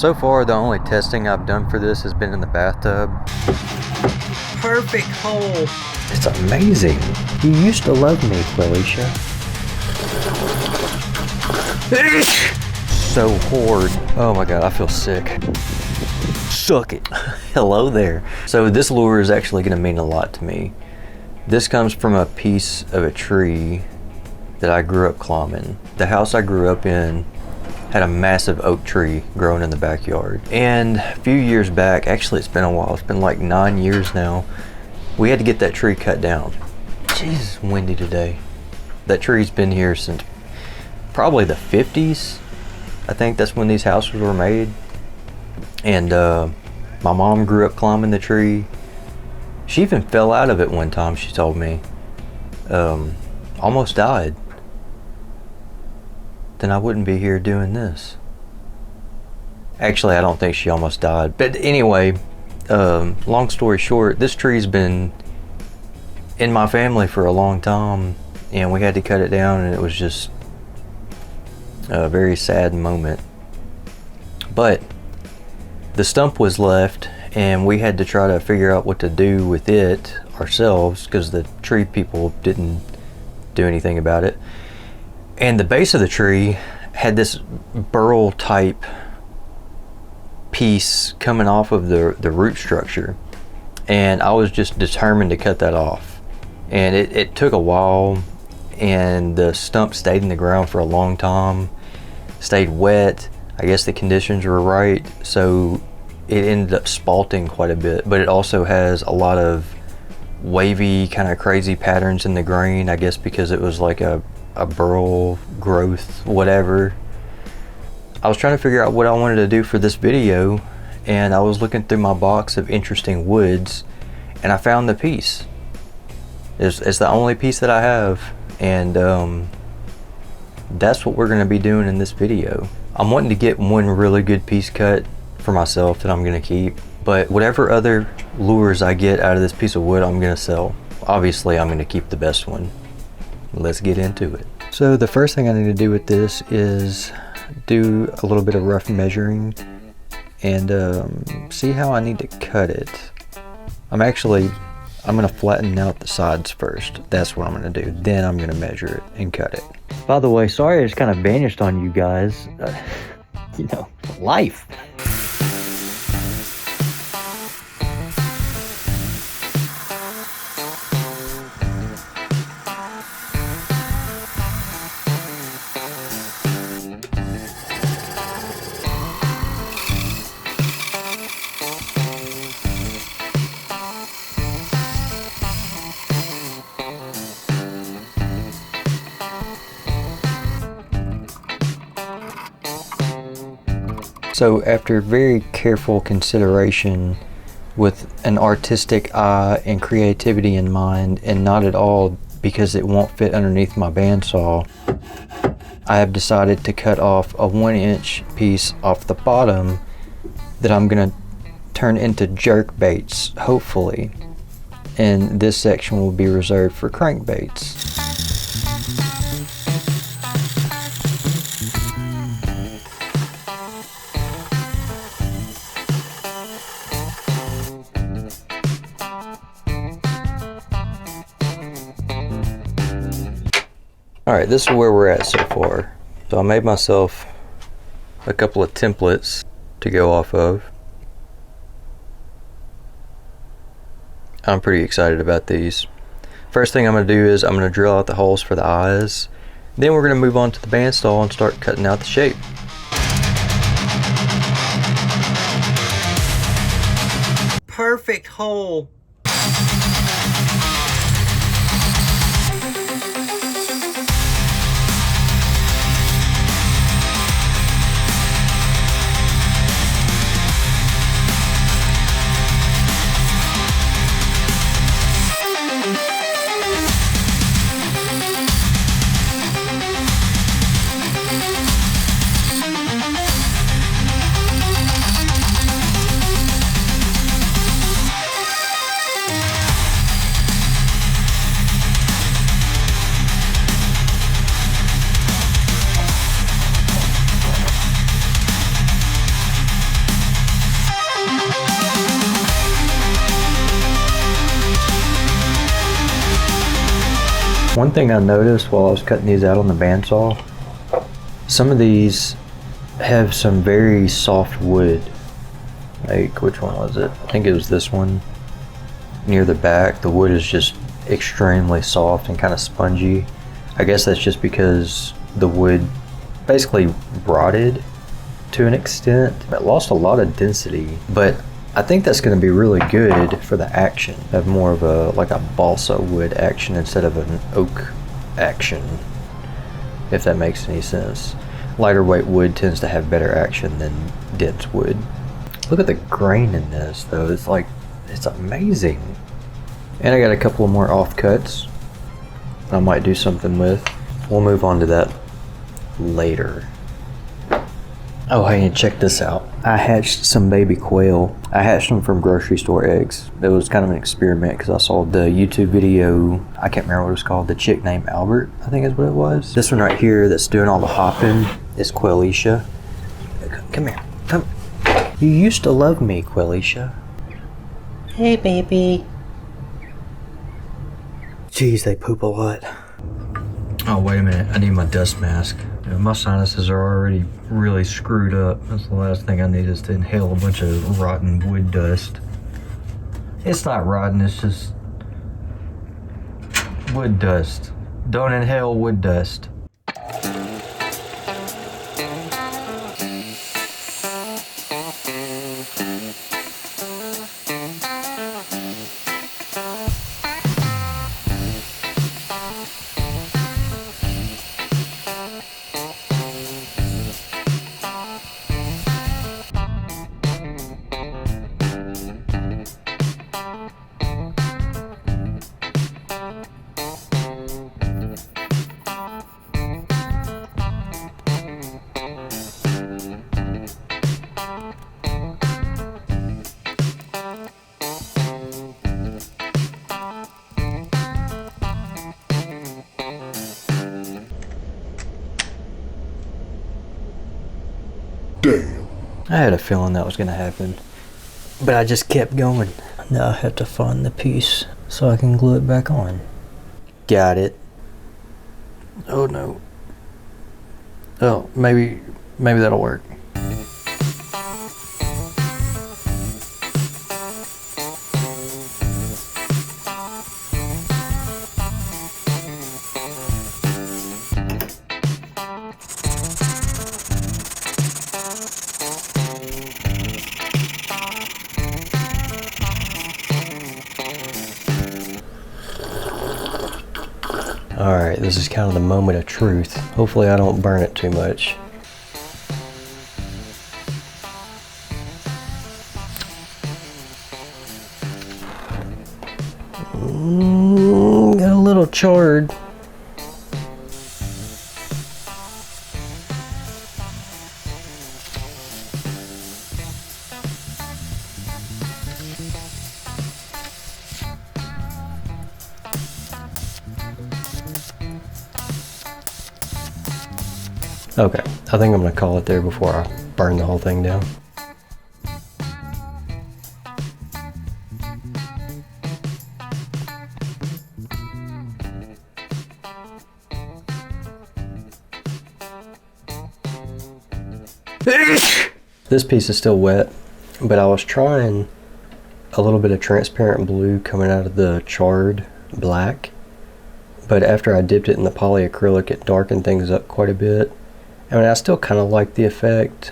So far, the only testing I've done for this has been in the bathtub. Perfect hole. It's amazing. You used to love me, Felicia. So hard. Oh my god, I feel sick. Suck it. Hello there. So this lure is actually going to mean a lot to me. This comes from a piece of a tree that I grew up climbing. The house I grew up in had a massive oak tree growing in the backyard. And a few years back, actually it's been a while, it's been like 9 years now, we had to get that tree cut down. Jesus, windy today. That tree's been here since probably the 50s. I think that's when these houses were made. And my mom grew up climbing the tree. She even fell out of it one time, she told me. Almost died. Then I wouldn't be here doing this. Actually, I don't think she almost died. But anyway, long story short, this tree's been in my family for a long time, and we had to cut it down, and it was just a very sad moment. But the stump was left, and we had to try to figure out what to do with it ourselves, because the tree people didn't do anything about it. And the base of the tree had this burl type piece coming off of the root structure, and I was just determined to cut that off. And it took a while, and the stump stayed in the ground for a long time, stayed wet. I guess the conditions were right, so it ended up spalting quite a bit, but it also has a lot of wavy kind of crazy patterns in the grain, I guess because it was like a burl growth, whatever. I was trying to figure out what I wanted to do for this video, and I was looking through my box of interesting woods, and I found the piece. It's the only piece that I have, and that's what we're going to be doing in this video. I'm wanting to get one really good piece cut for myself that I'm going to keep, but whatever other lures I get out of this piece of wood, I'm going to sell. Obviously, I'm going to keep the best one. Let's get into it. So the first thing I need to do with this is do a little bit of rough measuring and see how I need to cut it. I'm going to flatten out the sides first. That's what I'm going to do. Then I'm going to measure it and cut it. By the way, sorry I just kind of vanished on you guys. You know, life. So after very careful consideration with an artistic eye and creativity in mind, and not at all because it won't fit underneath my bandsaw, I have decided to cut off a 1-inch piece off the bottom that I'm gonna turn into jerkbaits, hopefully. And this section will be reserved for crankbaits. Alright, this is where we're at so far. So I made myself a couple of templates to go off of. I'm pretty excited about these. First thing I'm going to do is I'm going to drill out the holes for the eyes. Then we're going to move on to the bandsaw and start cutting out the shape. Perfect hole. One thing I noticed while I was cutting these out on the bandsaw, some of these have some very soft wood. Like, which one was it? I think it was this one. Near the back, the wood is just extremely soft and kind of spongy. I guess that's just because the wood basically rotted to an extent. It lost a lot of density, but I think that's going to be really good for the action. Have more of a like a balsa wood action instead of an oak action, if that makes any sense. Lighter weight wood tends to have better action than dense wood. Look at the grain in this though. It's like, it's amazing. And I got a couple of more offcuts I might do something with. We'll move on to that later. Oh, hey, and check this out. I hatched some baby quail. I hatched them from grocery store eggs. It was kind of an experiment because I saw the YouTube video. I can't remember what it was called. The chick named Albert, I think is what it was. This one right here that's doing all the hopping is Quellisha. Come here. Come. You used to love me, Quellisha. Hey, baby. Jeez, they poop a lot. Oh, wait a minute. I need my dust mask. My sinuses are already really screwed up. That's the last thing I need is to inhale a bunch of rotten wood dust. It's not rotten, it's just wood dust. Don't inhale wood dust. Damn. I had a feeling that was gonna happen, but I just kept going. Now I have to find the piece so I can glue it back on. Got it. Oh no. Oh, maybe that'll work. Alright, this is kind of the moment of truth. Hopefully I don't burn it too much. Got a little charred. Okay, I think I'm gonna call it there before I burn the whole thing down. This piece is still wet, but I was trying a little bit of transparent blue coming out of the charred black, but after I dipped it in the polyacrylic, it darkened things up quite a bit. I mean, I still kind of like the effect,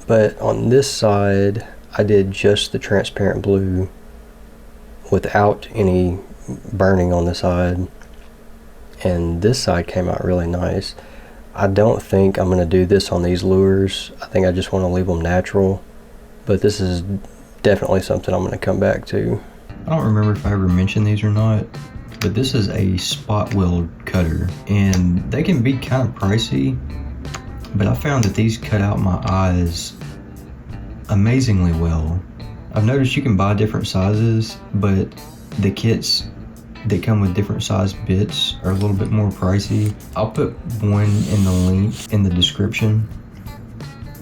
but on this side, I did just the transparent blue without any burning on the side, and this side came out really nice. I don't think I'm going to do this on these lures. I think I just want to leave them natural, but this is definitely something I'm going to come back to. I don't remember if I ever mentioned these or not, but this is a spot weld cutter, and they can be kind of pricey, but I found that these cut out my eyes amazingly well. I've noticed you can buy different sizes, but the kits that come with different size bits are a little bit more pricey. I'll put one in the link in the description.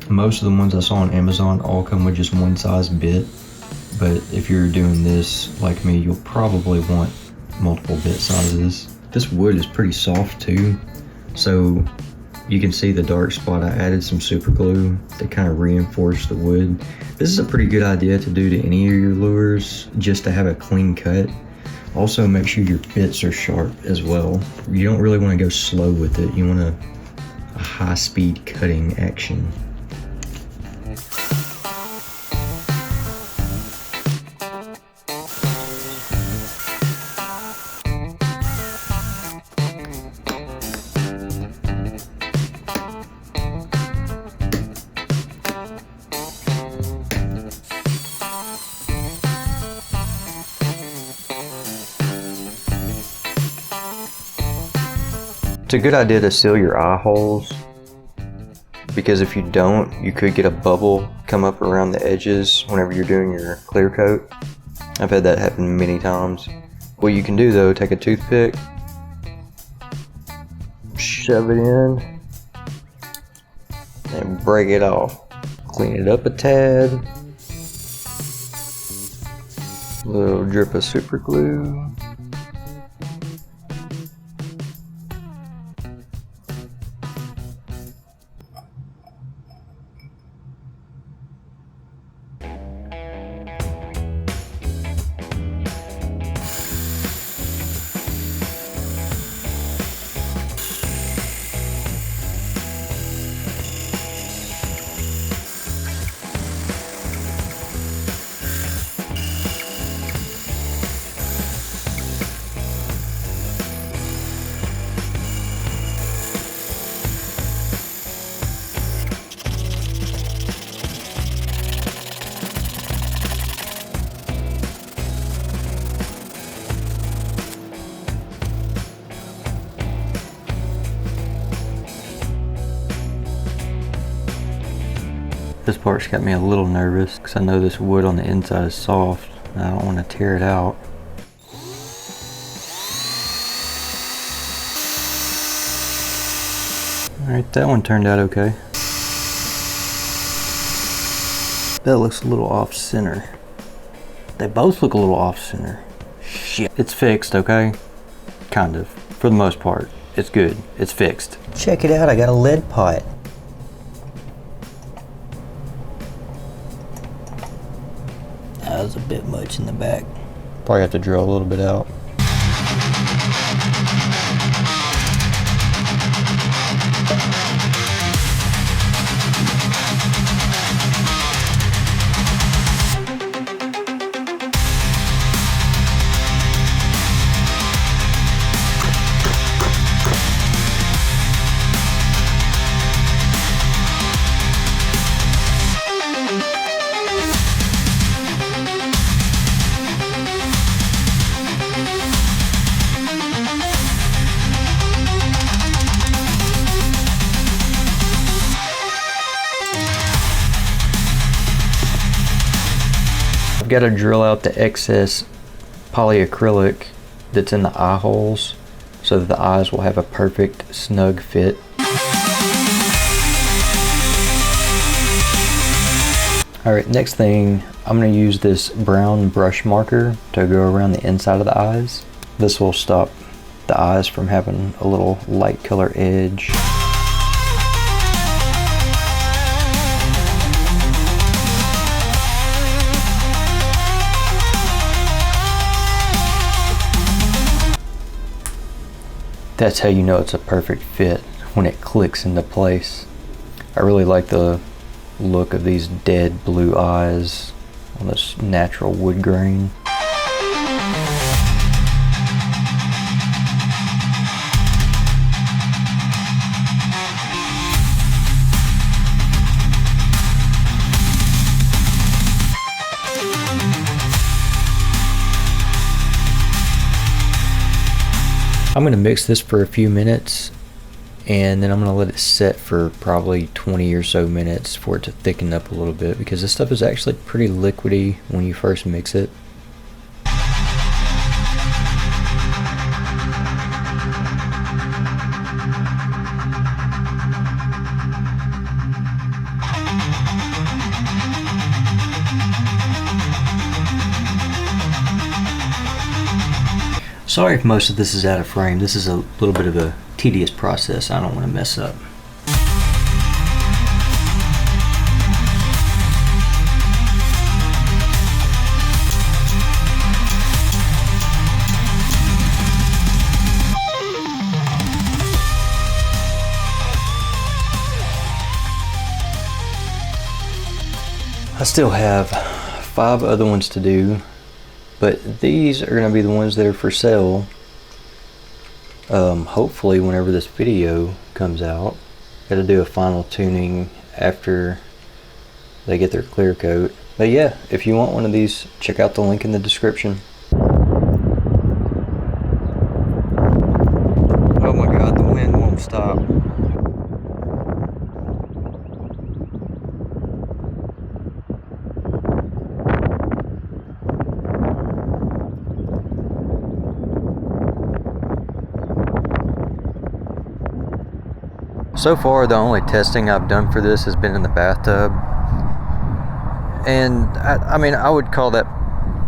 Most of the ones I saw on Amazon all come with just one size bit, but if you're doing this like me, you'll probably want multiple bit sizes. This wood is pretty soft too, so you can see the dark spot. I added some super glue to kind of reinforce the wood. This is a pretty good idea to do to any of your lures, just to have a clean cut. Also, make sure your bits are sharp as well. You don't really want to go slow with it. You want a high speed cutting action. It's a good idea to seal your eye holes, because if you don't, you could get a bubble come up around the edges whenever you're doing your clear coat. I've had that happen many times. What you can do though, take a toothpick, shove it in, and break it off. Clean it up a tad. A little drip of super glue. This part's got me a little nervous because I know this wood on the inside is soft and I don't want to tear it out. Alright, that one turned out okay. That looks a little off center. They both look a little off center. Shit. It's fixed, okay? Kind of. For the most part. It's good. It's fixed. Check it out, I got a lead pot. That was a bit much in the back. Probably have to drill a little bit out. I've got to drill out the excess polyacrylic that's in the eye holes so that the eyes will have a perfect snug fit. Alright, next thing, I'm going to use this brown brush marker to go around the inside of the eyes. This will stop the eyes from having a little light color edge. That's how you know it's a perfect fit, when it clicks into place. I really like the look of these dead blue eyes on this natural wood grain. I'm going to mix this for a few minutes and then I'm going to let it set for probably 20 or so minutes for it to thicken up a little bit, because this stuff is actually pretty liquidy when you first mix it. Sorry if most of this is out of frame. This is a little bit of a tedious process I don't want to mess up. I still have 5 other ones to do, but these are going to be the ones that are for sale. Hopefully whenever this video comes out. Got to do a final tuning after they get their clear coat. But yeah, if you want one of these, check out the link in the description. Oh my god, the wind won't stop. So far, the only testing I've done for this has been in the bathtub. And I mean, I would call that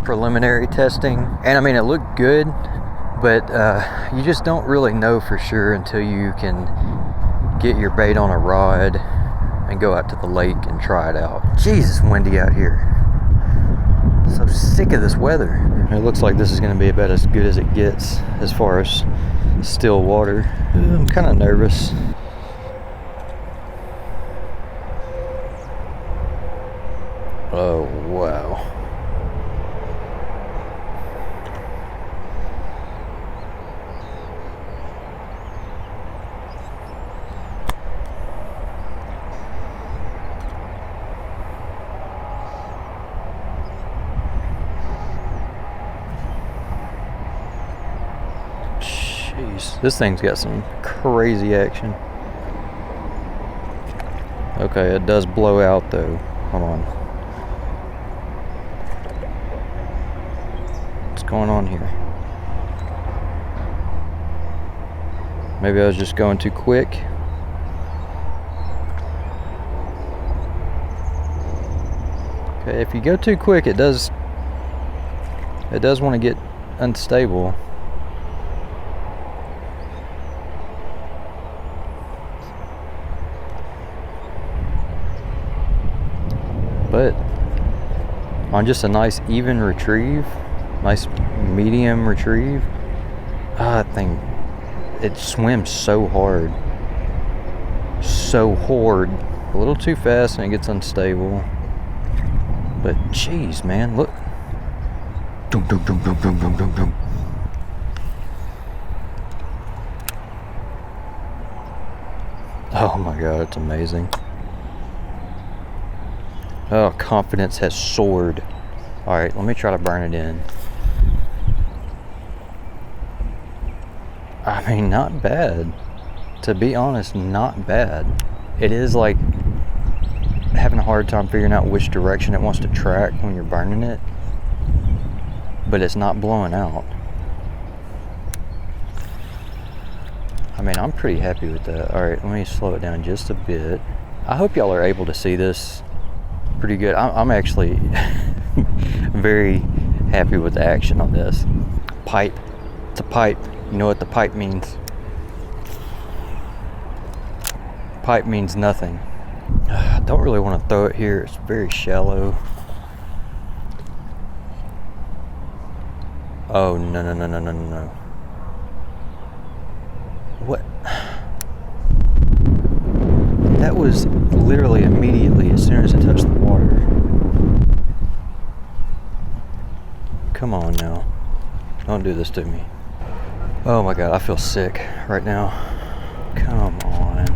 preliminary testing. And I mean, it looked good, but you just don't really know for sure until you can get your bait on a rod and go out to the lake and try it out. Jeez, it's windy out here. So sick of this weather. It looks like this is going to be about as good as it gets as far as still water. I'm kind of nervous. Oh, wow. Jeez, this thing's got some crazy action. Okay, it does blow out though. Hold on. Going on here? Maybe I was just going too quick. Okay, if you go too quick, it does want to get unstable. But on just a nice even retrieve, nice medium retrieve, that thing, it swims so hard, a little too fast and it gets unstable. But geez, man, look. Dum, dum, dum, dum, dum, dum, dum, dum. Oh my god, it's amazing. Oh, confidence has soared. Alright, let me try to burn it in. I mean, not bad. To be honest, not bad. It is like having a hard time figuring out which direction it wants to track when you're burning it. But it's not blowing out. I mean, I'm pretty happy with that. Alright, let me slow it down just a bit. I hope y'all are able to see this pretty good. I'm actually very happy with the action on this. Pipe. It's a pipe. You know what the pipe means? Pipe means nothing. I don't really want to throw it here. It's very shallow. Oh, no, no, no, no, no, no. What? That was literally immediately as soon as it touched the water. Come on now. Don't do this to me. Oh my god, I feel sick right now. Come on.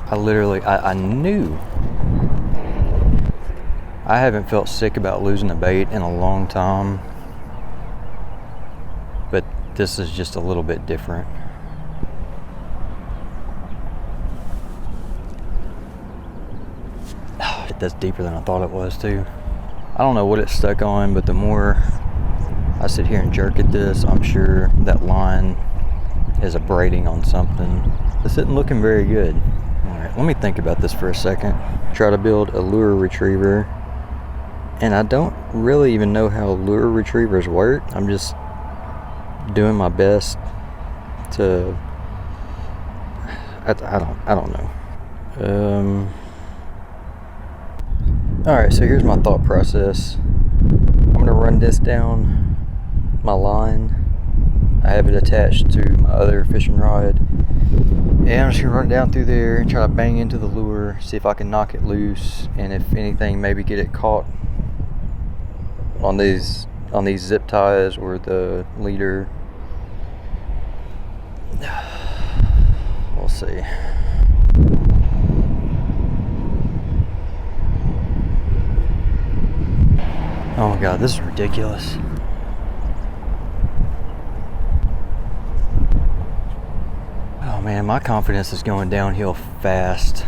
I knew. I haven't felt sick about losing a bait in a long time. But this is just a little bit different. That's deeper than I thought it was too. I don't know what it's stuck on, but the more I sit here and jerk at this, I'm sure that line is abrading on something. This isn't looking very good. All right, let me think about this for a second. Try to build a lure retriever And I don't really even know how lure retrievers work. I'm just doing my best to, I don't know. Alright, so here's my thought process. I'm gonna run this down my line. I have it attached to my other fishing rod. And I'm just gonna run it down through there and try to bang into the lure, see if I can knock it loose, and if anything, maybe get it caught on these zip ties or the leader. We'll see. Oh my god, this is ridiculous. Oh man, my confidence is going downhill fast.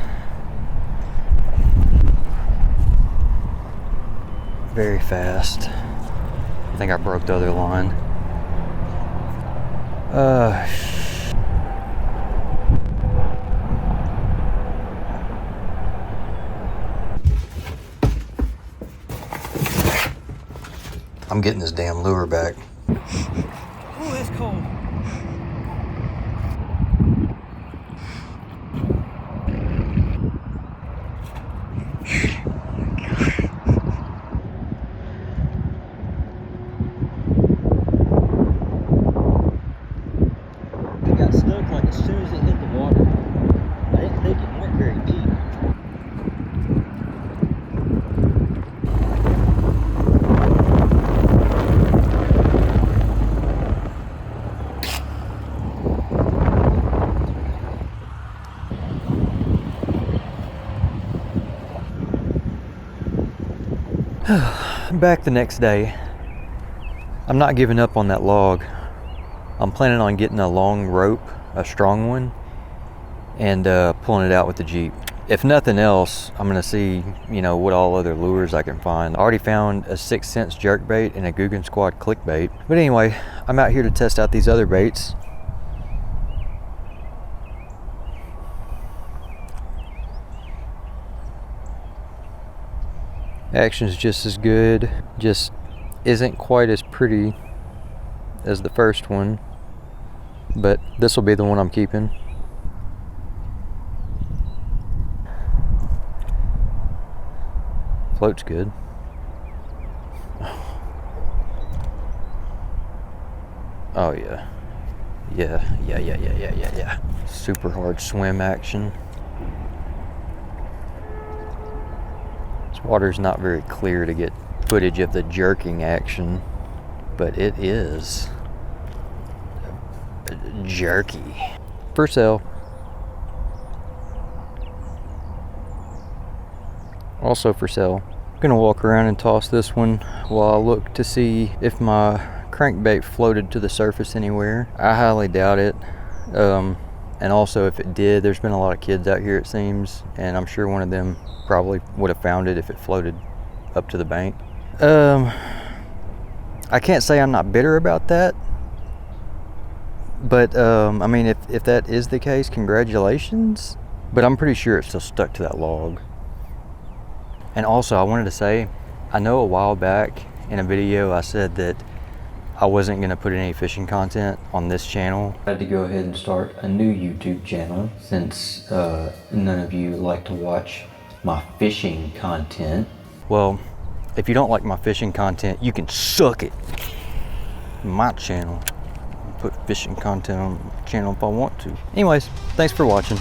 Very fast. I think I broke the other line. I'm getting this damn lure back. Oh, it's cold. It got stuck like as soon as it hit the water. I didn't think it went very deep. Back the next day. I'm not giving up on that log. I'm planning on getting a long rope, a strong one, and pulling it out with the Jeep. If nothing else, I'm gonna see, what all other lures I can find. I already found a 6 cents jerkbait and a Guggen Squad clickbait. But anyway, I'm out here to test out these other baits. Action's just as good, just isn't quite as pretty as the first one, but this will be the one I'm keeping. Float's good. Oh yeah. Yeah. Super hard swim action. This water's not very clear to get footage of the jerking action, but it is jerky. For sale. Also for sale. I'm gonna walk around and toss this one while I look to see if my crankbait floated to the surface anywhere. I highly doubt it. And also if it did, there's been a lot of kids out here it seems, and I'm sure one of them probably would have found it if it floated up to the bank. I can't say I'm not bitter about that, but I mean, if that is the case, congratulations, but I'm pretty sure it's still stuck to that log. And also I wanted to say, I know a while back in a video I said that I wasn't going to put any fishing content on this channel. I had to go ahead and start a new YouTube channel since none of you like to watch my fishing content. Well, if you don't like my fishing content, you can suck it. My channel. I'll put fishing content on my channel if I want to. Anyways, thanks for watching.